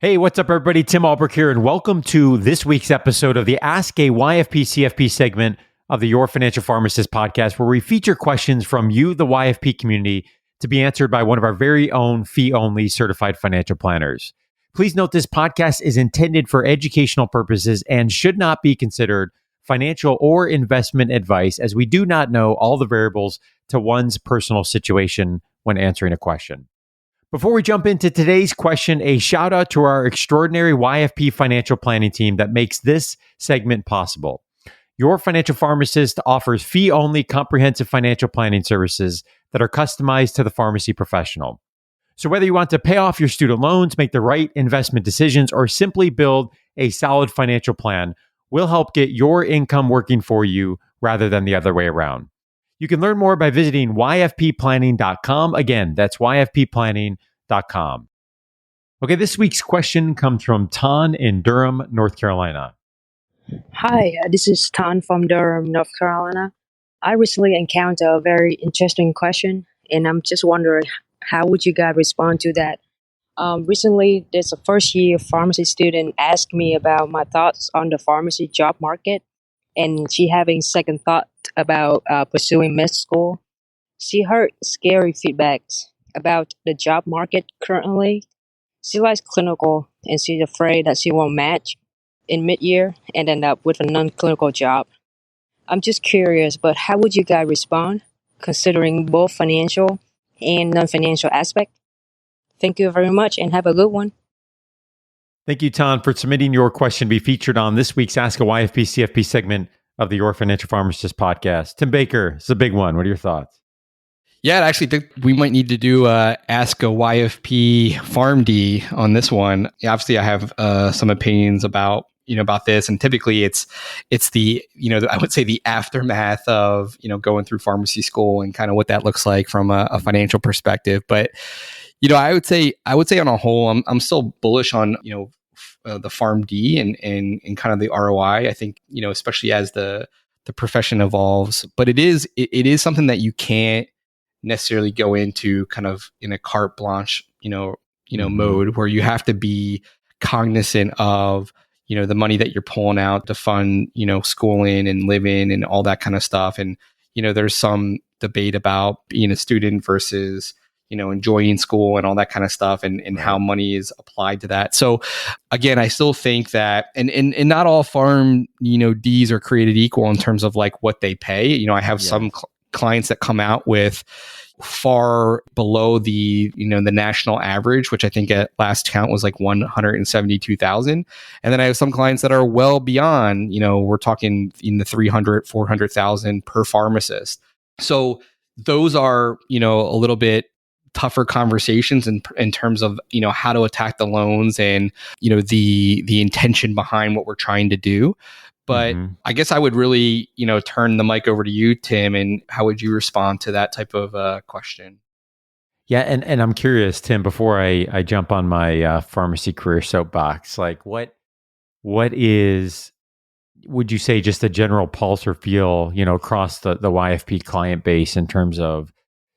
Hey, what's up, everybody? Tim Albrecht here, and welcome to this week's episode of the Ask a YFP CFP segment of the Your Financial Pharmacist Podcast, where we feature questions from you, the YFP community, to be answered by one of our very own fee-only certified financial planners. Please note this podcast is intended for educational purposes and should not be considered financial or investment advice, as we do not know all the variables to one's personal situation when answering a question. Before we jump into today's question, a shout out to our extraordinary YFP financial planning team that makes this segment possible. Your Financial Pharmacist offers fee-only comprehensive financial planning services that are customized to the pharmacy professional. So whether you want to pay off your student loans, make the right investment decisions, or simply build a solid financial plan, we'll help get your income working for you rather than the other way around. You can learn more by visiting yfpplanning.com. Again, that's yfpplanning.com. Okay, this week's question comes from Thanh in Durham, North Carolina. Hi, this is Thanh from Durham, North Carolina. I recently encountered a very interesting question, and I'm just wondering, how would you guys respond to that? Recently, there's a first-year pharmacy student asked me about my thoughts on the pharmacy job market, and she having second thought about pursuing med school. She heard scary feedbacks about the job market currently. She likes clinical, and she's afraid that she won't match in mid-year and end up with a non-clinical job. I'm just curious, but how would you guys respond, considering both financial and non-financial aspect? Thank you very much, and have a good one. Thank you, Thanh, for submitting your question to be featured on this week's Ask a YFP CFP segment of the Your Financial Pharmacist Podcast. Tim Baker, it's a big one. What are your thoughts? Yeah, I actually think we might need to do Ask a YFP PharmD on this one. Obviously, I have some opinions about this, and typically it's the I would say the aftermath of going through pharmacy school and kind of what that looks like from a financial perspective. But I would say on a whole, I'm still bullish on the PharmD and kind of the ROI. I think especially as the profession evolves, but it is something that you can't necessarily go into kind of in a carte blanche mode, where you have to be cognizant of the money that you're pulling out to fund schooling and living and all that kind of stuff. And there's some debate about being a student versus enjoying school and all that kind of stuff, and how money is applied to that. So again, I still think that, and not all farm, Ds are created equal in terms of like what they pay. I have some clients that come out with far below the national average, which I think at last count was like 172,000. And then I have some clients that are well beyond, we're talking in the 300, 400,000 per pharmacist. So those are, a little bit tougher conversations in terms of how to attack the loans and the intention behind what we're trying to do. But I guess I would really turn the mic over to you, Tim, and how would you respond to that type of question? Yeah, and I'm curious, Tim, before I jump on my pharmacy career soapbox, like what is, would you say, just a general pulse or feel across the YFP client base in terms of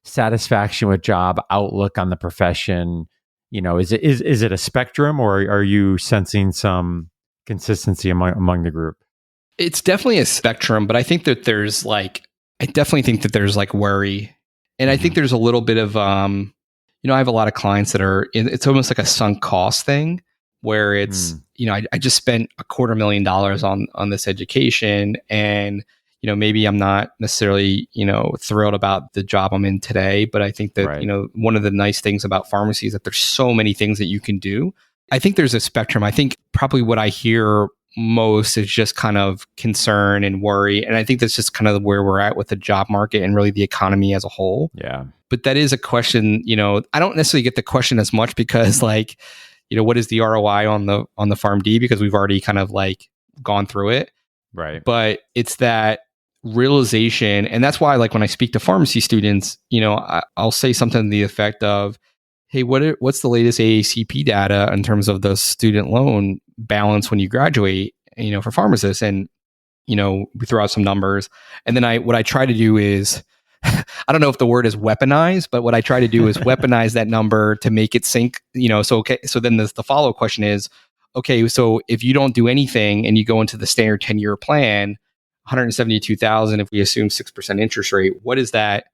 satisfaction with job, outlook on the profession? Is it a spectrum, or are you sensing some consistency among the group? It's definitely a spectrum, but I think that there's like worry, and I think there's a little bit of I have a lot of clients that are it's almost like a sunk cost thing, where it's I just spent $250,000 on this education, and maybe I'm not necessarily, thrilled about the job I'm in today, but I think that, one of the nice things about pharmacy is that there's so many things that you can do. I think there's a spectrum. I think probably what I hear most is just kind of concern and worry. And I think that's just kind of where we're at with the job market and really the economy as a whole. Yeah. But that is a question, I don't necessarily get the question as much because like, what is the ROI on the PharmD? Because we've already kind of like gone through it. Right. But it's that realization. And that's why, like, when I speak to pharmacy students, I'll say something to the effect of, hey, what's the latest AACP data in terms of the student loan balance when you graduate, for pharmacists? And, we throw out some numbers. And then what I try to do is I don't know if the word is weaponize, but what I try to do is weaponize that number to make it sink, so okay, so then the follow-up question is, okay, so if you don't do anything and you go into the standard 10-year plan, 172,000, if we assume 6% interest rate, what's that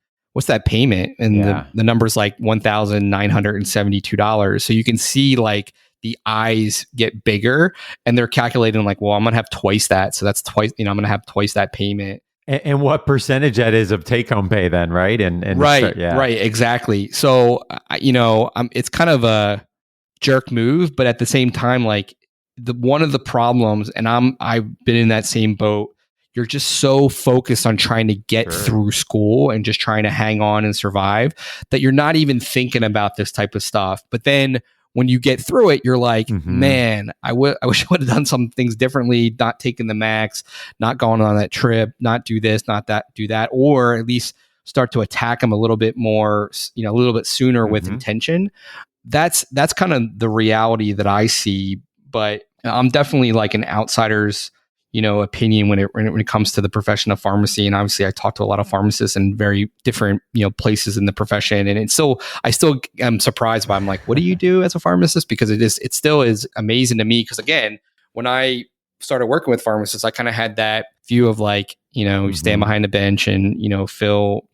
payment? And the number's like $1,972. So you can see like the eyes get bigger and they're calculating like, well, I'm going to have twice that. So that's twice, I'm going to have twice that payment. And what percentage that is of take-home pay then, right? And right, exactly. So, it's kind of a jerk move, but at the same time, like one of the problems, and I've been in that same boat, you're just so focused on trying to get through school and just trying to hang on and survive that you're not even thinking about this type of stuff. But then when you get through it, you're like, man, I wish I would have done some things differently, not taken the max, not going on that trip, not do this, not that, do that, or at least start to attack them a little bit more, a little bit sooner with intention. That's kind of the reality that I see. But I'm definitely like an outsider's opinion when it comes to the profession of pharmacy. And obviously I talk to a lot of pharmacists in very different, places in the profession. And I still am surprised by, I'm like, what do you do as a pharmacist? Because it still is amazing to me. Because again, when I started working with pharmacists, I kind of had that view of like, you stand behind the bench and, fill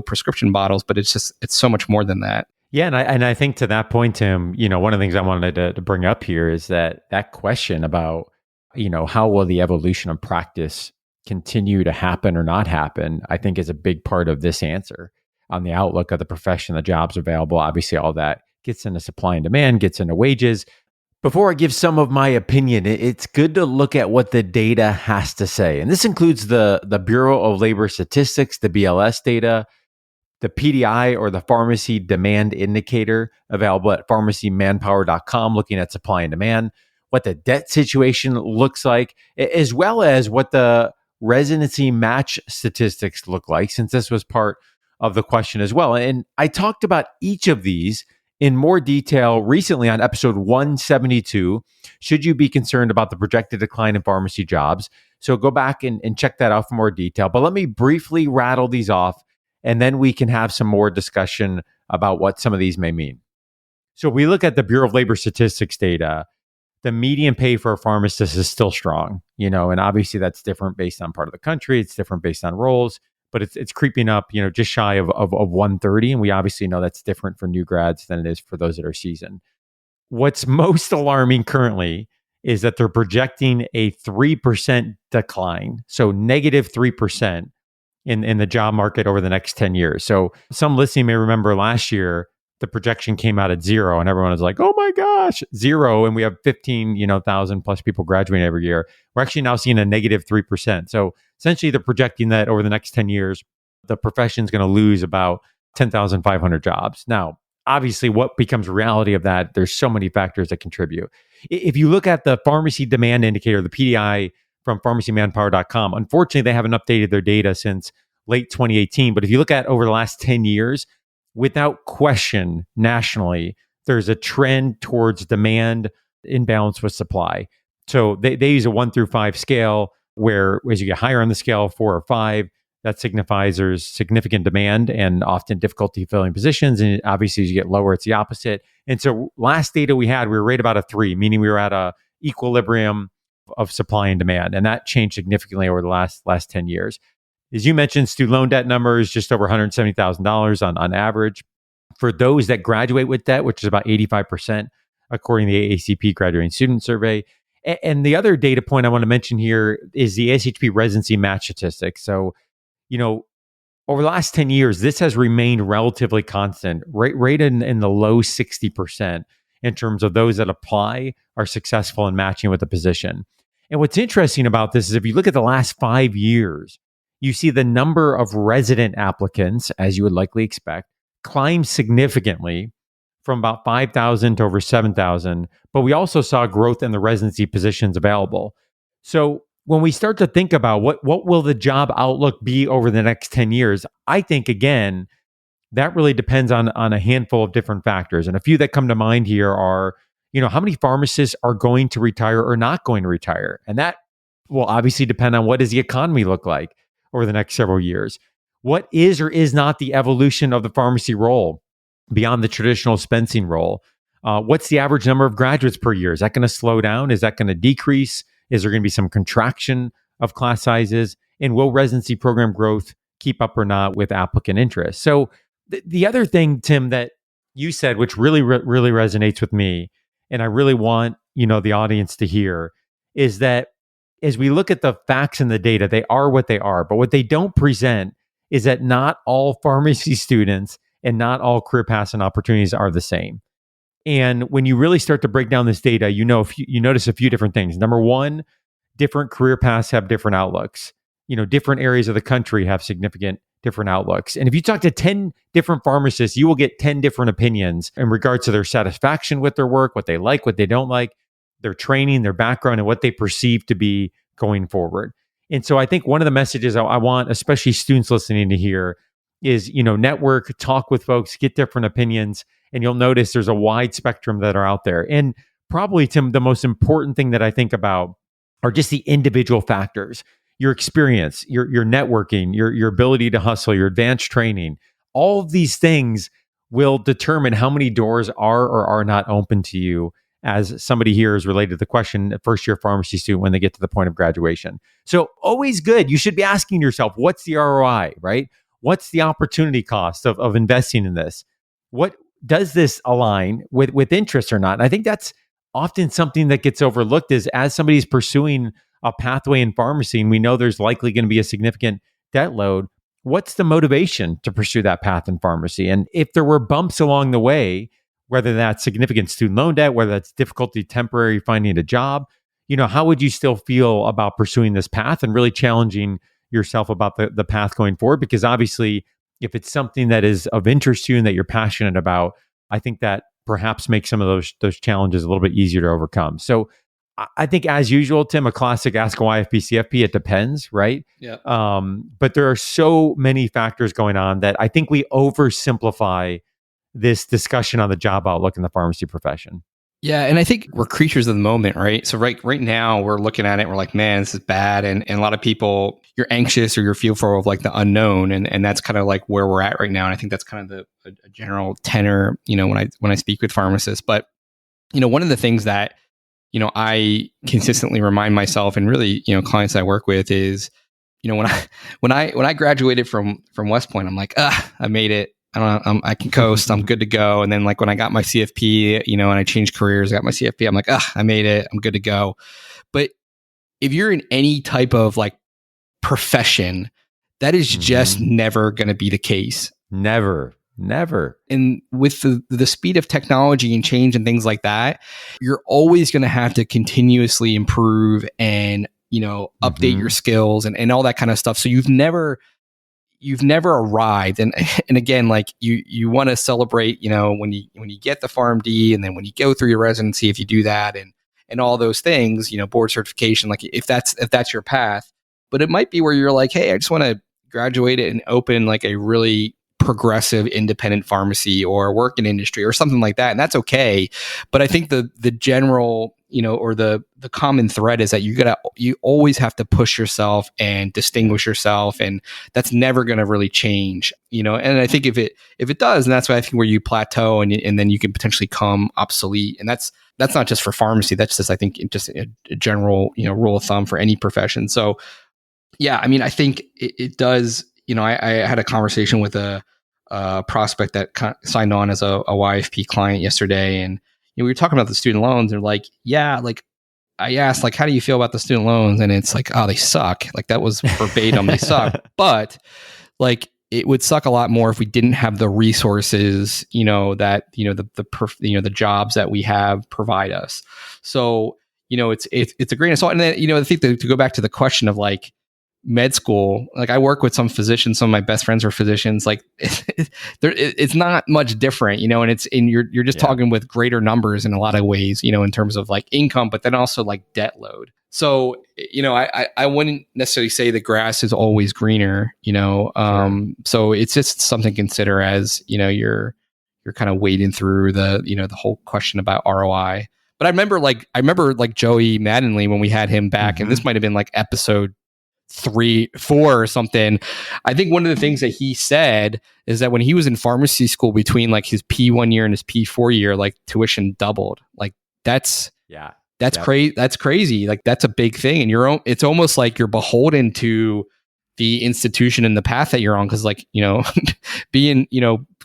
prescription bottles, but it's so much more than that. Yeah. And I think to that point, Tim, one of the things I wanted to bring up here is that question about, how will the evolution of practice continue to happen or not happen, I think is a big part of this answer on the outlook of the profession, the jobs available. Obviously, all that gets into supply and demand, gets into wages. Before I give some of my opinion, it's good to look at what the data has to say. And this includes the Bureau of Labor Statistics, the BLS data, the PDI or the Pharmacy Demand Indicator available at pharmacymanpower.com, looking at supply and demand, what the debt situation looks like, as well as what the residency match statistics look like, since this was part of the question as well. And I talked about each of these in more detail recently on episode 172, Should You Be Concerned About the Projected Decline in Pharmacy Jobs? So go back and check that out for more detail. But let me briefly rattle these off, and then we can have some more discussion about what some of these may mean. So we look at the Bureau of Labor Statistics data. The median pay for a pharmacist is still strong, and obviously that's different based on part of the country. It's different based on roles, but it's creeping up, just shy of 130. And we obviously know that's different for new grads than it is for those that are seasoned. What's most alarming currently is that they're projecting a 3% decline. So negative 3% in the job market over the next 10 years. So some listening may remember last year, the projection came out at 0 and everyone was like, oh my gosh, 0. And we have 15,000 plus people graduating every year. We're actually now seeing a negative 3%. So essentially they're projecting that over the next 10 years, the profession is going to lose about 10,500 jobs. Now, obviously what becomes reality of that, there's so many factors that contribute. If you look at the Pharmacy Demand Indicator, the PDI from pharmacymanpower.com, unfortunately, they haven't updated their data since late 2018. But if you look at over the last 10 years, without question, nationally, there's a trend towards demand imbalance with supply. So they use a 1 through 5 scale, where as you get higher on the scale, 4 or 5, that signifies there's significant demand and often difficulty filling positions. And obviously, as you get lower, it's the opposite. And so last data we had, we were right about a 3, meaning we were at a equilibrium of supply and demand. And that changed significantly over the last 10 years. As you mentioned, student loan debt numbers, just over $170,000 on average. For those that graduate with debt, which is about 85%, according to the AACP Graduating Student Survey. And the other data point I want to mention here is the ASHP residency match statistics. So, over the last 10 years, this has remained relatively constant, right in the low 60% in terms of those that apply are successful in matching with the position. And what's interesting about this is if you look at the last 5 years, you see the number of resident applicants, as you would likely expect, climb significantly from about 5,000 to over 7,000. But we also saw growth in the residency positions available. So when we start to think about what will the job outlook be over the next 10 years, I think, again, that really depends on a handful of different factors. And a few that come to mind here are, how many pharmacists are going to retire or not going to retire? And that will obviously depend on what does the economy look like over the next several years. What is or is not the evolution of the pharmacy role beyond the traditional dispensing role? What's the average number of graduates per year? Is that going to slow down? Is that going to decrease? Is there going to be some contraction of class sizes? And will residency program growth keep up or not with applicant interest? So the other thing, Tim, that you said, which really resonates with me, and I really want the audience to hear, is that as we look at the facts and the data, they are what they are. But what they don't present is that not all pharmacy students and not all career paths and opportunities are the same. And when you really start to break down this data, you notice a few different things. Number one, different career paths have different outlooks. Different areas of the country have significant different outlooks. And if you talk to 10 different pharmacists, you will get 10 different opinions in regards to their satisfaction with their work, what they like, what they don't like, their training, their background, and what they perceive to be going forward. And so I think one of the messages I want, especially students listening to hear, is, network, talk with folks, get different opinions, and you'll notice there's a wide spectrum that are out there. And probably, Tim, the most important thing that I think about are just the individual factors. Your experience, your networking, your ability to hustle, your advanced training, all of these things will determine how many doors are or are not open to you as somebody here is related to the question, a first-year pharmacy student when they get to the point of graduation. So always good. You should be asking yourself, what's the ROI, right? What's the opportunity cost of investing in this? What does this align with interest or not? And I think that's often something that gets overlooked is as somebody's pursuing a pathway in pharmacy, and we know there's likely going to be a significant debt load, what's the motivation to pursue that path in pharmacy? And if there were bumps along the way, whether that's significant student loan debt, whether that's difficulty temporary finding a job, how would you still feel about pursuing this path and really challenging yourself about the path going forward? Because obviously, if it's something that is of interest to you and that you're passionate about, I think that perhaps makes some of those challenges a little bit easier to overcome. So I think, as usual, Tim, a classic Ask a YFP CFP, it depends, right? Yeah. But there are so many factors going on that I think we oversimplify this discussion on the job outlook in the pharmacy profession. Yeah, and I think we're creatures of the moment, right? So right now we're looking at it, we're like, man, this is bad. And a lot of people, you're anxious or you're fearful of like the unknown. And that's kind of like where we're at right now. And I think that's kind of a general tenor, when I speak with pharmacists. But, one of the things that, I consistently remind myself and really, clients I work with is, when I graduated from West Point, I'm like, I made it. I can coast. I'm good to go. And then like when I got my CFP, and I changed careers, I got my CFP. I'm like, I made it. I'm good to go. But if you're in any type of like profession, that is just never going to be the case. Never. And with the speed of technology and change and things like that, you're always going to have to continuously improve and, update your skills and all that kind of stuff. So you've never arrived. And again, like you want to celebrate, when you get the PharmD and then when you go through your residency, if you do that and all those things, board certification, like if that's your path. But it might be where you're like, hey, I just want to graduate it and open like a really progressive independent pharmacy or work in industry or something like that. And that's okay. But I think the general, or the common thread is that you always have to push yourself and distinguish yourself. And that's never going to really change, and I think if it does, and that's why I think where you plateau and then you can potentially become obsolete. And that's not just for pharmacy. That's just, I think, just a general, rule of thumb for any profession. So yeah, I mean, I think it does, I had a conversation with a prospect that signed on as a YFP client yesterday. And we were talking about the student loans. They're like, yeah, like I asked, like, how do you feel about the student loans? And it's like, oh, they suck. Like that was verbatim. They suck. But like, it would suck a lot more if we didn't have the resources, that, the jobs that we have provide us. So, it's a grain of salt. And then, I think to go back to the question of like, med school, like I work with some physicians, some of my best friends are physicians, like it's not much different, and you're just talking with greater numbers in a lot of ways, in terms of like income, but then also like debt load. So, I wouldn't necessarily say the grass is always greener, Sure. So it's just something to consider as, you're kind of wading through the whole question about ROI. But I remember like Joey Mattingly when we had him back, and this might've been like episode 3, 4 or something. I think one of the things that he said is that when he was in pharmacy school between like his P1 year and his P4 year, like tuition doubled. Like that's crazy. That's crazy. Like that's a big thing. And it's almost like you're beholden to the institution and the path that you're on. Cause like, being,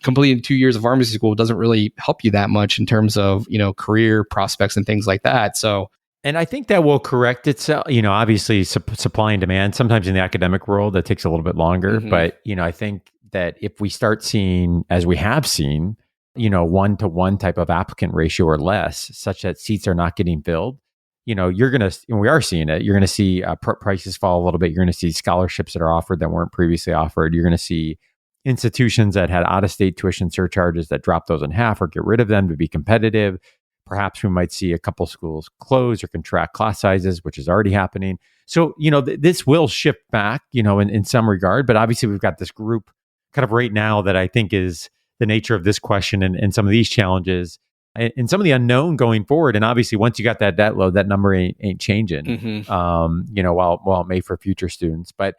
completing 2 years of pharmacy school doesn't really help you that much in terms of, career prospects and things like that. So, and I think that will correct itself. Obviously supply and demand, sometimes in the academic world that takes a little bit longer, but I think that if we start seeing, as we have seen, 1-to-1 type of applicant ratio or less, such that seats are not getting filled, you're going to, and we are seeing it, you're going to see prices fall a little bit. You're going to see scholarships that are offered that weren't previously offered. You're going to see institutions that had out-of-state tuition surcharges that drop those in half or get rid of them to be competitive. Perhaps we might see a couple schools close or contract class sizes, which is already happening. So, this will shift back, in some regard. But obviously, we've got this group kind of right now that I think is the nature of this question and some of these challenges and some of the unknown going forward. And obviously, once you got that debt load, that number ain't changing, while it may for future students. But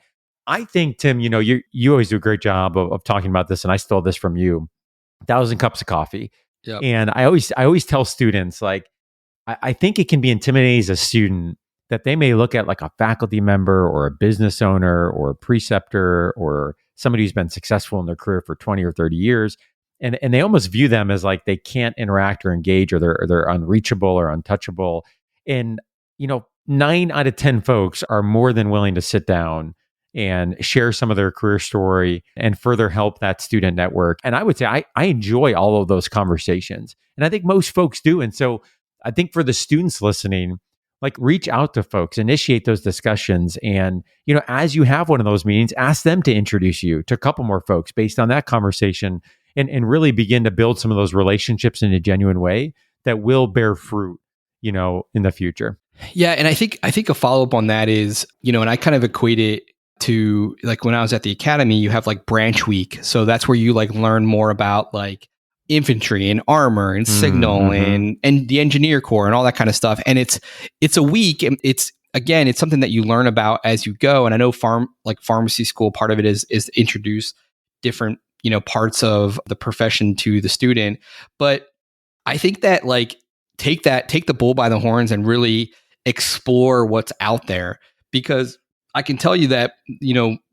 I think, Tim, you always do a great job of talking about this. And I stole this from you, 1,000 cups of coffee. Yep. And I always tell students, like, I think it can be intimidating as a student that they may look at like a faculty member or a business owner or a preceptor or somebody who's been successful in their career for 20 or 30 years. And they almost view them as like they can't interact or engage, or they're unreachable or untouchable. And, 9 out of 10 folks are more than willing to sit down and share some of their career story and further help that student network. And I would say I enjoy all of those conversations. And I think most folks do. And so I think for the students listening, like, reach out to folks, initiate those discussions. And, as you have one of those meetings, ask them to introduce you to a couple more folks based on that conversation and really begin to build some of those relationships in a genuine way that will bear fruit, in the future. Yeah. And I think a follow-up on that is, and I kind of equate it to like when I was at the academy, you have like branch week. So that's where you like learn more about like infantry and armor and signal and the engineer corps and all that kind of stuff. And it's a week, and it's something that you learn about as you go. And I know pharmacy school, part of it is to introduce different, parts of the profession to the student. But I think that like take the bull by the horns and really explore what's out there, because I can tell you that,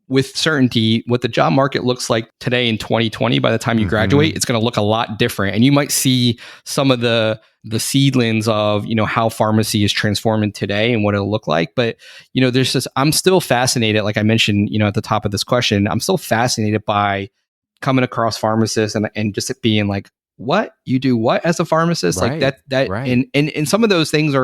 with certainty, what the job market looks like today in 2020, by the time you graduate, it's going to look a lot different. And you might see some of the seedlings of, how pharmacy is transforming today and what it'll look like. But, there's just, I'm still fascinated, like I mentioned, at the top of this question, I'm still fascinated by coming across pharmacists and just being like, what you do, what as a pharmacist, right, like that. Right. And some of those things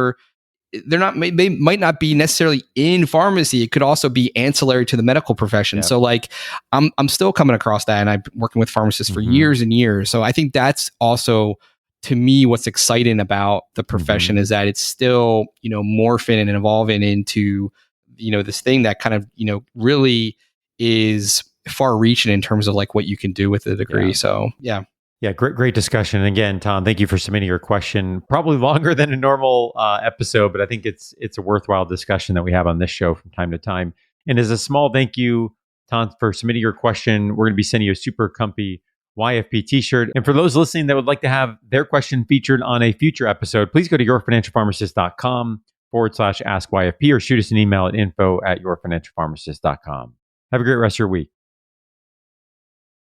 they might not be necessarily in pharmacy. It could also be ancillary to the medical profession. So like, I'm still coming across that, and I've been working with pharmacists for years and years. So I think that's also, to me, what's exciting about the profession is that it's still, morphing and evolving into, this thing that kind of, really is far reaching in terms of like what you can do with the degree. So yeah. Yeah, great discussion. And again, Tom, thank you for submitting your question. Probably longer than a normal episode, but I think it's a worthwhile discussion that we have on this show from time to time. And as a small thank you, Tom, for submitting your question, we're going to be sending you a super comfy YFP t-shirt. And for those listening that would like to have their question featured on a future episode, please go to yourfinancialpharmacist.com/ask YFP or shoot us an email at info@yourfinancialpharmacist.com. Have a great rest of your week.